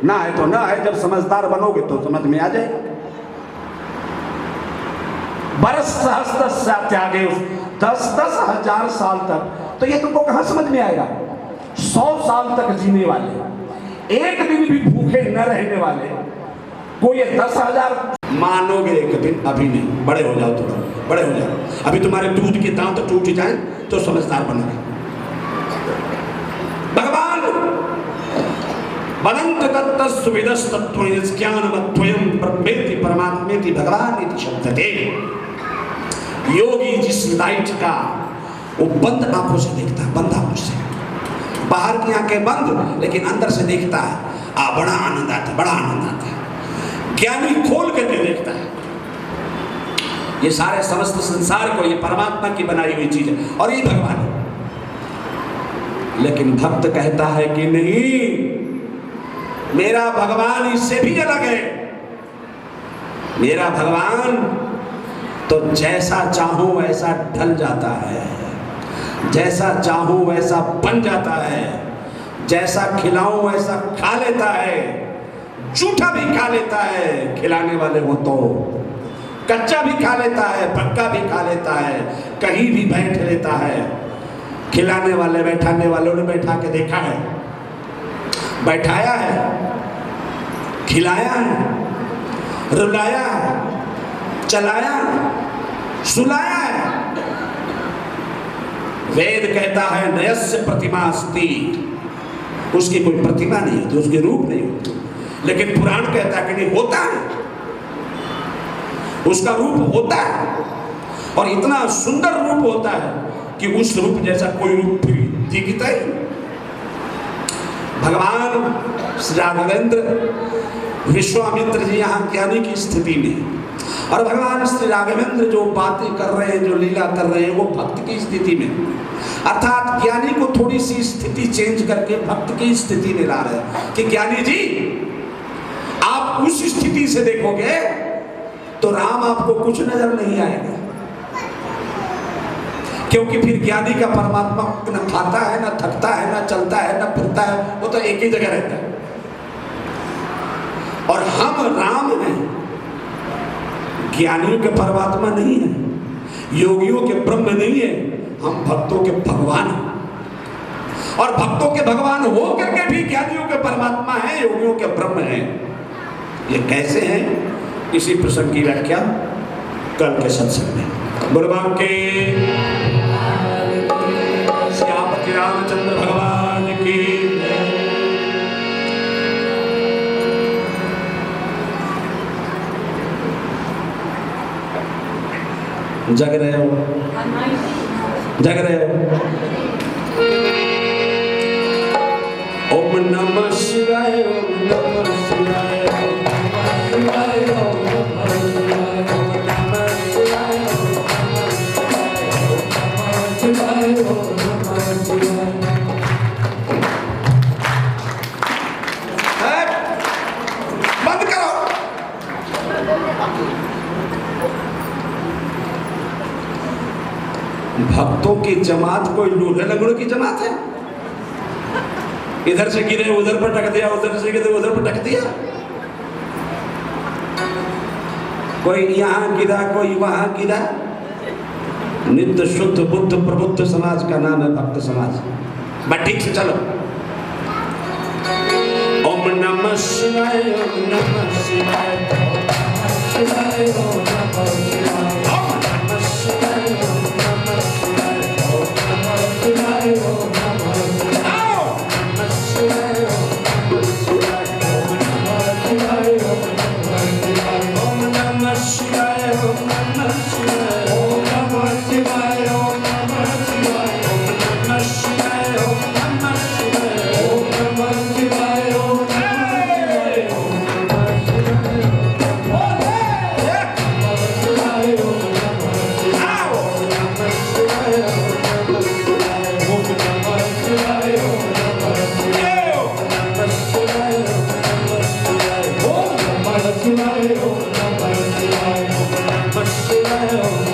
ना है तो ना है, जब समझदार बनोगे तो समझ में आ जाएगा। बरस सहस्त्र त्यागे, 10-10 हजार साल तक, तो ये तुमको कहां समझ में आएगा। 100 साल तक जीने वाले, एक दिन भी भूखे न रहने वाले को ये 10,000 मानोगे एक दिन, अभी नहीं, बड़े हो जाओ, तुम बड़े हो जाओ, अभी तुम्हारे दूध के दांत टूट जाए तो समझदार बनोगे। भगवान वदन्त तत्तस्विदस्तत्त्वं ज्ञानमद्वयं ब्रह्मेति परमात्मेति भगवान इति शब्दते। योगी जिस लाइट का वो बंद आंखों से देखता है, बंद आंखों से, बाहर की आंखें बंद लेकिन अंदर से देखता है, बड़ा आनंद आता है, बड़ा आनंद आता है। ज्ञानी खोल के देखता है। ये सारे समस्त संसार को ये परमात्मा की बनाई हुई चीज है और ये भगवान है। लेकिन भक्त कहता है कि नहीं, मेरा भगवान इससे भी अलग है। मेरा भगवान तो जैसा चाहूं वैसा ढल जाता है, जैसा चाहूं वैसा बन जाता है, जैसा खिलाऊं वैसा खा लेता है, झूठा भी खा लेता है, खिलाने वाले हो तो कच्चा भी खा लेता है, पक्का भी खा लेता है, कहीं भी बैठ लेता है। खिलाने वाले बैठाने वालों ने बैठा के देखा है, बैठाया है, खिलाया है, रुलाया है, चलाया, सुलाया है। वेद कहता है नयस्य प्रतिमा अस्ति, उसकी कोई प्रतिमा नहीं होती, उसके रूप नहीं होती। लेकिन पुराण कहता है कि नहीं, होता है, उसका रूप होता है और इतना सुंदर रूप होता है कि उस रूप जैसा कोई रूप भी दिखता ही। भगवान श्री राघवेंद्र विश्वामित्र जी यहाँ ज्ञानी की स्थिति में, और भगवान श्री राघवेंद्र जो बातें कर रहे हैं, जो लीला कर रहे हैं, वो भक्त की स्थिति में, अर्थात ज्ञानी को थोड़ी सी स्थिति चेंज करके भक्त की स्थिति में ला रहे हैं कि ज्ञानी जी आप उस स्थिति से देखोगे तो राम आपको कुछ नजर नहीं आएगा, क्योंकि फिर ज्ञानी का परमात्मा न खाता है, न थकता है, न चलता है, न फिरता है, वो तो एक ही जगह रहता है। और हम राम हैं, ज्ञानियों के परमात्मा नहीं है, योगियों के ब्रह्म नहीं है, हम भक्तों के भगवान हैं। और भक्तों के भगवान हो करके भी ज्ञानियों के परमात्मा हैं, योगियों के ब्रह्म हैं। ये कैसे हैं, इसी प्रसंग की व्याख्या कल के सत्संग में। गुरुवार के श्यामति रामचंद्र भगवान की जग रहे हो, जग रहे हो। ओम नमः शिवाय, ओम नमः शिवाय, ओम नमः शिवाय, ओम नमः शिवाय, ओम नमः शिवाय, ओम नमः शिवाय, ओम नमः शिवाय। बंद करो। भक्तों की जमात कोई लूल्हे लंगड़ों की जमात है? इधर से गिरे उधर पटक दिया, उधर से गिरे उधर पटक दिया। कोई यहाँ गिरा, कोई वहां गिरा। नित्य शुद्ध बुद्ध प्रबुद्ध समाज का नाम है भक्त समाज। बस ठीक से चलो। ओम नमः शिवाय, ओम नमः शिवाय, ओम नमः शिवाय, ओम नमः शिवाय, ओम नमः शिवाय, ओम नमः शिवाय, ओम नमः शिवाय, ओम नमः शिवाय, ओम नमः शिवाय, ओम नमः शिवाय, ओम नमः शिवाय, ओम नमः शिवाय, ओम नमः शिवाय, ओम नमः शिवाय, ओम नमः शिवाय, ओम नमः शिवाय, ओम नमः शिवाय, ओम Shiva, Om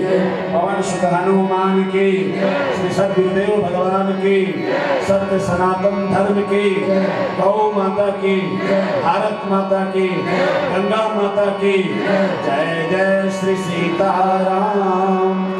पवन सुत हनुमान की, श्री सद्गुरुदेव भगवान की, सत्य सनातन धर्म की, गौ माता की, भारत माता की, गंगा माता की जय। जय श्री सीताराम।